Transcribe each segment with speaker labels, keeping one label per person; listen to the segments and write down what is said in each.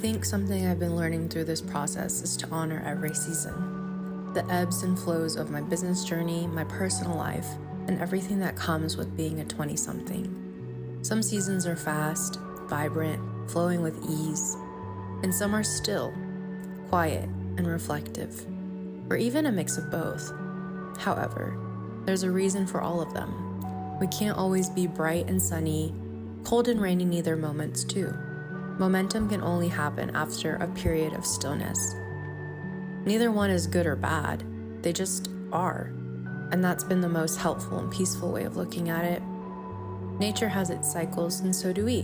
Speaker 1: think something I've been learning through this process is to honor every season. The ebbs and flows of my business journey, my personal life, and everything that comes with being a 20-something. Some seasons are fast, vibrant, flowing with ease, and some are still, quiet, and reflective, or even a mix of both. However, there's a reason for all of them. We can't always be bright and sunny, cold and rainy neither moments too. Momentum can only happen after a period of stillness. Neither one is good or bad, they just are. And that's been the most helpful and peaceful way of looking at it. Nature has its cycles, and so do we.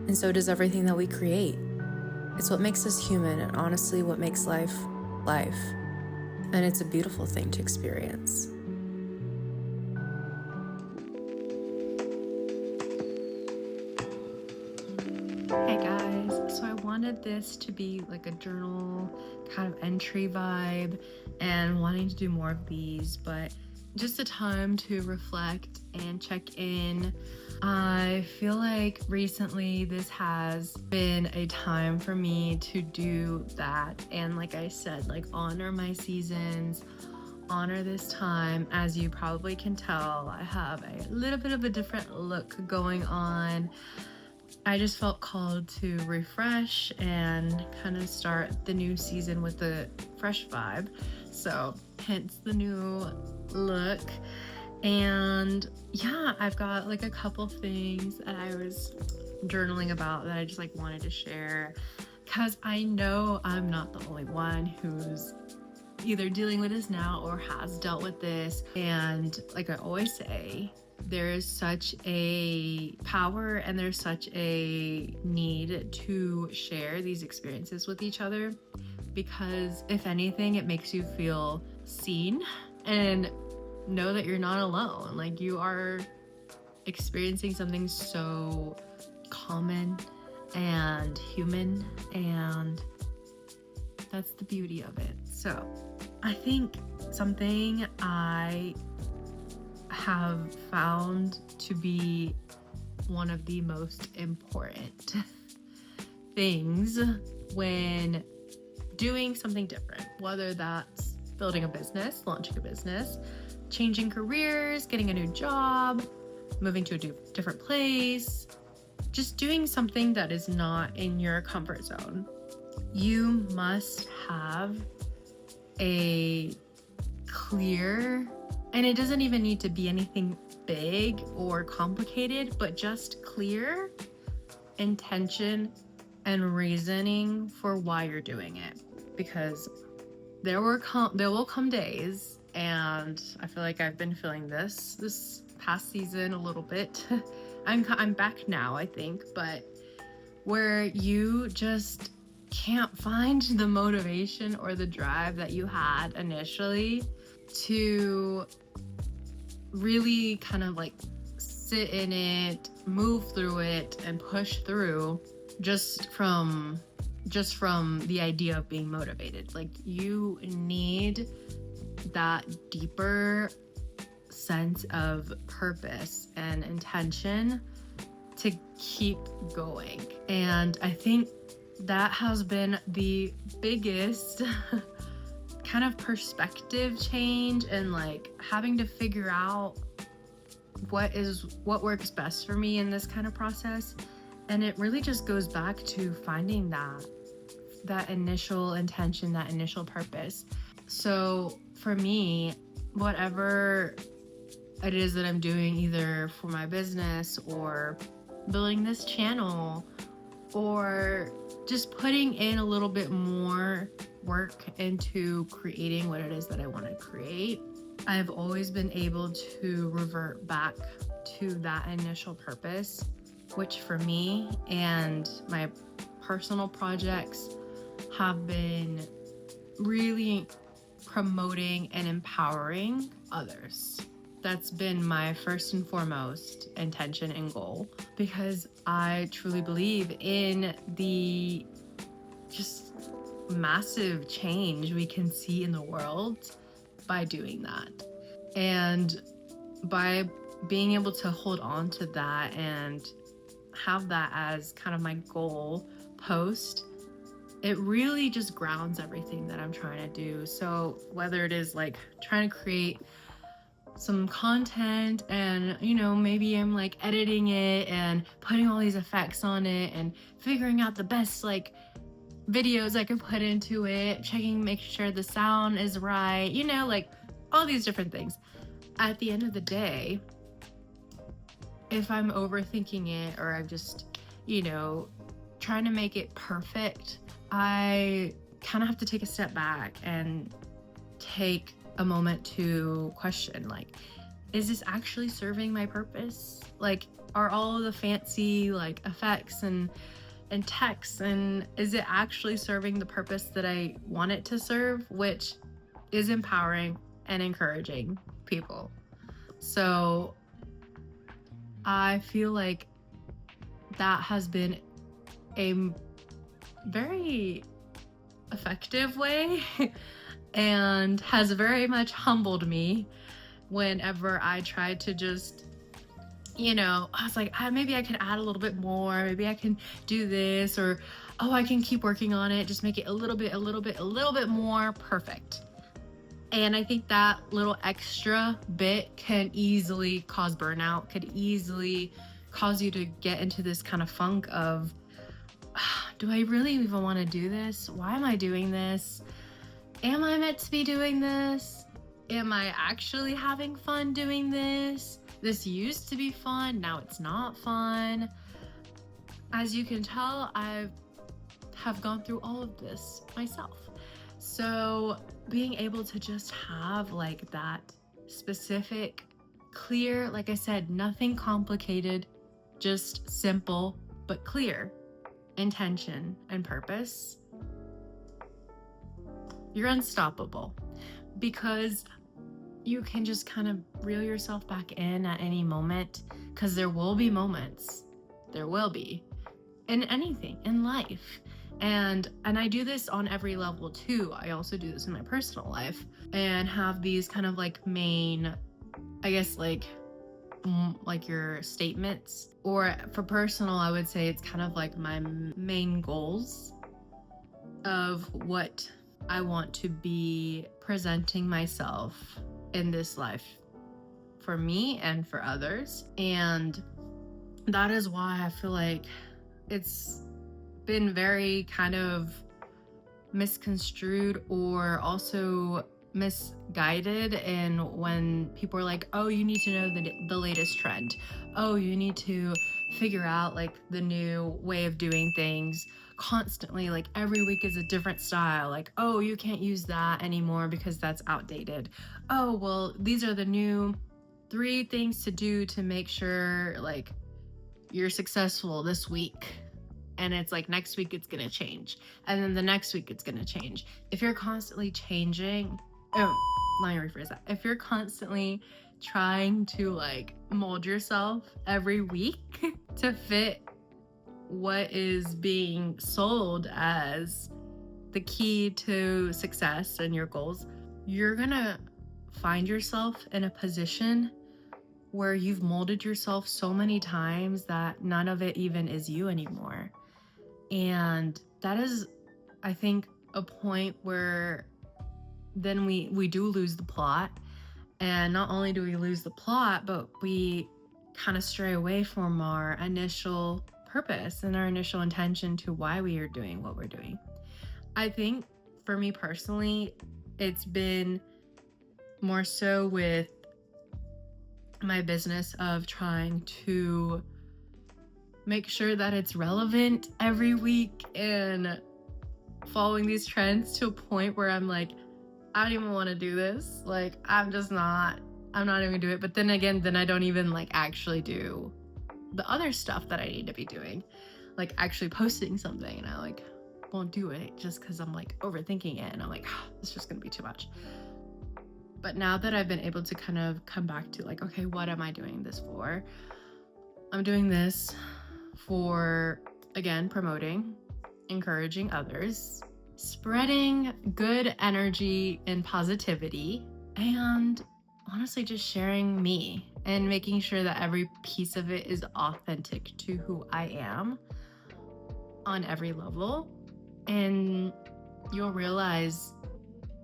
Speaker 1: And so does everything that we create. It's what makes us human, and honestly what makes life, life. And it's a beautiful thing to experience.
Speaker 2: Hey guys, so I wanted this to be like a journal kind of entry vibe and wanting to do more of these, but just a time to reflect and check in. I feel like recently this has been a time for me to do that, and like I said, like honor my seasons, honor this time. As you probably can tell, I have a little bit of a different look going on. I just felt called to refresh and kind of start the new season with a fresh vibe. So hence the new look. And yeah, I've got like a couple things that I was journaling about that I just like wanted to share, because I know I'm not the only one who's either dealing with this now or has dealt with this. And like I always say, there is such a power and there's such a need to share these experiences with each other, because if anything, it makes you feel seen and know that you're not alone. Like, you are experiencing something so common and human, and that's the beauty of it. So I think something I have found to be one of the most important things when doing something different, whether that's building a business, launching a business, changing careers, getting a new job, moving to a different place, just doing something that is not in your comfort zone. You must have a clear, and it doesn't even need to be anything big or complicated, but just clear intention and reasoning for why you're doing it. Because there will come days, and I feel like I've been feeling this past season a little bit. I'm back now, I think, but where you just can't find the motivation or the drive that you had initially to really kind of like sit in it, move through it, and push through just from the idea of being motivated. Like, you need that deeper sense of purpose and intention to keep going. And I think that has been the biggest kind of perspective change, and like having to figure out what works best for me in this kind of process. And it really just goes back to finding that initial intention, that initial purpose. So for me, whatever it is that I'm doing, either for my business or building this channel, or just putting in a little bit more work into creating what it is that I want to create, I've always been able to revert back to that initial purpose, which for me and my personal projects have been really promoting and empowering others. That's been my first and foremost intention and goal, because I truly believe in the just massive change we can see in the world by doing that. And by being able to hold on to that and have that as kind of my goal post it really just grounds everything that I'm trying to do. So whether it is like trying to create some content and, you know, maybe I'm like editing it and putting all these effects on it and figuring out the best like videos I can put into it, make sure the sound is right, you know, like all these different things. At the end of the day, if I'm overthinking it or I'm just, you know, trying to make it perfect, I kind of have to take a step back and take a moment to question, like, is this actually serving my purpose? Like, are all of the fancy like effects and text, and is it actually serving the purpose that I want it to serve, which is empowering and encouraging people? So I feel like that has been a very effective way and has very much humbled me whenever I tried to just, you know, I was like, maybe I can add a little bit more, maybe I can do this, or oh, I can keep working on it, just make it a little bit more perfect. And I think that little extra bit can easily cause burnout, could easily cause you to get into this kind of funk of, do I really even want to do this? Why am I doing this? Am I meant to be doing this? Am I actually having fun doing this? This used to be fun, now it's not fun. As you can tell, I have gone through all of this myself. So being able to just have like that specific, clear, like I said, nothing complicated, just simple but clear intention and purpose, you're unstoppable, because you can just kind of reel yourself back in at any moment, because there will be moments, there will be, in anything in life. And I do this on every level too. I also do this in my personal life and have these kind of like main, I guess, like your statements, or for personal, I would say it's kind of like my main goals of what I want to be presenting myself in this life for me and for others. And that is why I feel like it's been very kind of misconstrued or also misguided, and when people are like, oh, you need to know the latest trend, oh, you need to figure out like the new way of doing things constantly, like every week is a different style, like, oh, you can't use that anymore because that's outdated. Oh, well, these are the new 3 things to do to make sure like you're successful this week. And it's like next week it's gonna change, and then the next week it's gonna change. If you're constantly changing, let me rephrase that. If you're constantly trying to like mold yourself every week to fit what is being sold as the key to success and your goals, you're gonna find yourself in a position where you've molded yourself so many times that none of it even is you anymore. And that is, I think, a point where then we do lose the plot. And not only do we lose the plot, but we kind of stray away from our initial purpose and our initial intention to why we are doing what we're doing. I think for me personally, it's been more so with my business of trying to make sure that it's relevant every week and following these trends to a point where I'm like, I don't even want to do this. Like, I'm not even gonna do it. But then again, I don't even like actually do the other stuff that I need to be doing, like actually posting something, and I like won't do it just because I'm like overthinking it, and I'm like, it's just gonna be too much. But now that I've been able to kind of come back to like, okay, what am I doing this for? I'm doing this for, again, promoting, encouraging others, spreading good energy and positivity, and honestly just sharing me and making sure that every piece of it is authentic to who I am on every level. And you'll realize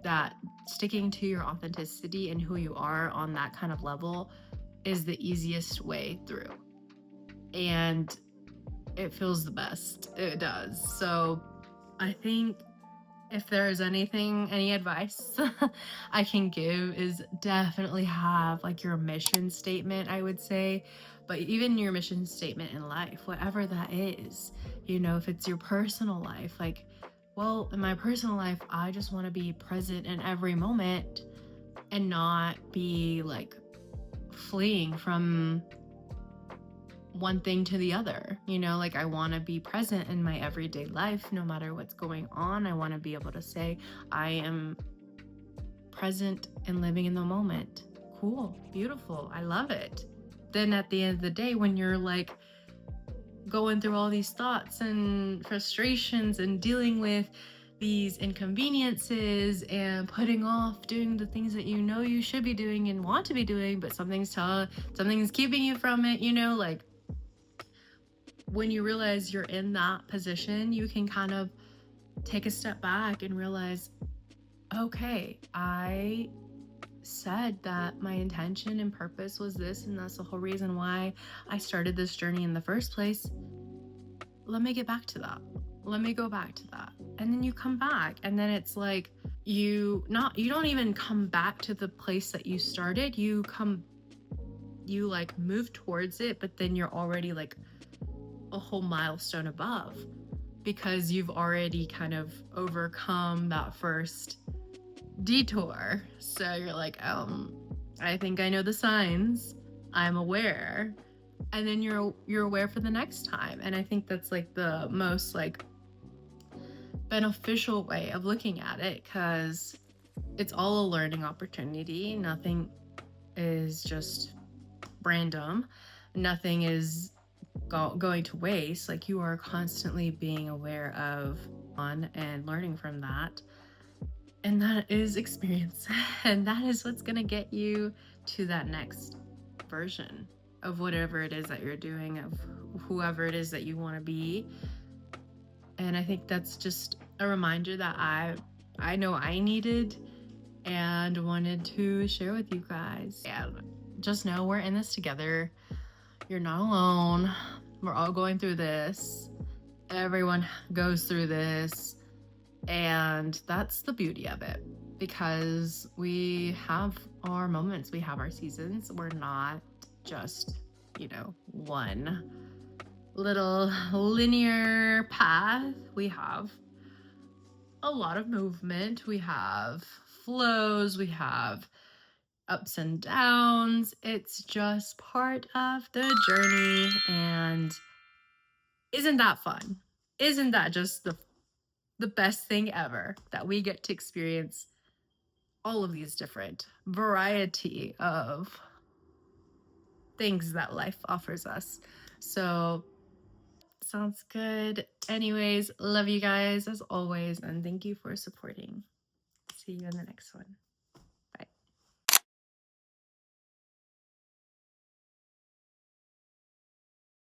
Speaker 2: that sticking to your authenticity and who you are on that kind of level is the easiest way through. And it feels the best. It does. So I think if there is any advice I can give is definitely have like your mission statement, I would say. But even your mission statement in life, whatever that is, if it's your personal life, like, well, in my personal life, I just want to be present in every moment and not be like fleeing from one thing to the other. Like, I want to be present in my everyday life no matter what's going on. I want to be able to say I am present and living in the moment. Cool, beautiful, I love it. Then at the end of the day, when you're like going through all these thoughts and frustrations and dealing with these inconveniences and putting off doing the things that you should be doing and want to be doing, but something's keeping you from it, like, when you realize you're in that position, you can kind of take a step back and realize, okay, I said that my intention and purpose was this, and that's the whole reason why I started this journey in the first place. Let me get back to that. Let me go back to that. And then you come back, and then it's like you don't even come back to the place that you started. You like move towards it, but then you're already like a whole milestone above, because you've already kind of overcome that first detour. So you're like, I think I know the signs. I'm aware. And then you're aware for the next time. And I think that's like the most like beneficial way of looking at it, because it's all a learning opportunity. Nothing is just random. Nothing is going to waste. Like, you are constantly being aware of and learning from that, and that is experience. And that is what's going to get you to that next version of whatever it is that you're doing, of whoever it is that you want to be. And I think that's just a reminder that I know I needed and wanted to share with you guys. And just know we're in this together. You're not alone. We're all going through this. Everyone goes through this. And that's the beauty of it, because we have our moments, we have our seasons. We're not just, one little linear path. We have a lot of movement. We have flows. We have ups and downs. It's just part of the journey. And isn't that fun? Isn't that just the best thing ever, that we get to experience all of these different variety of things that life offers us? So sounds good. Anyways, love you guys as always, and thank you for supporting. See you in the next one.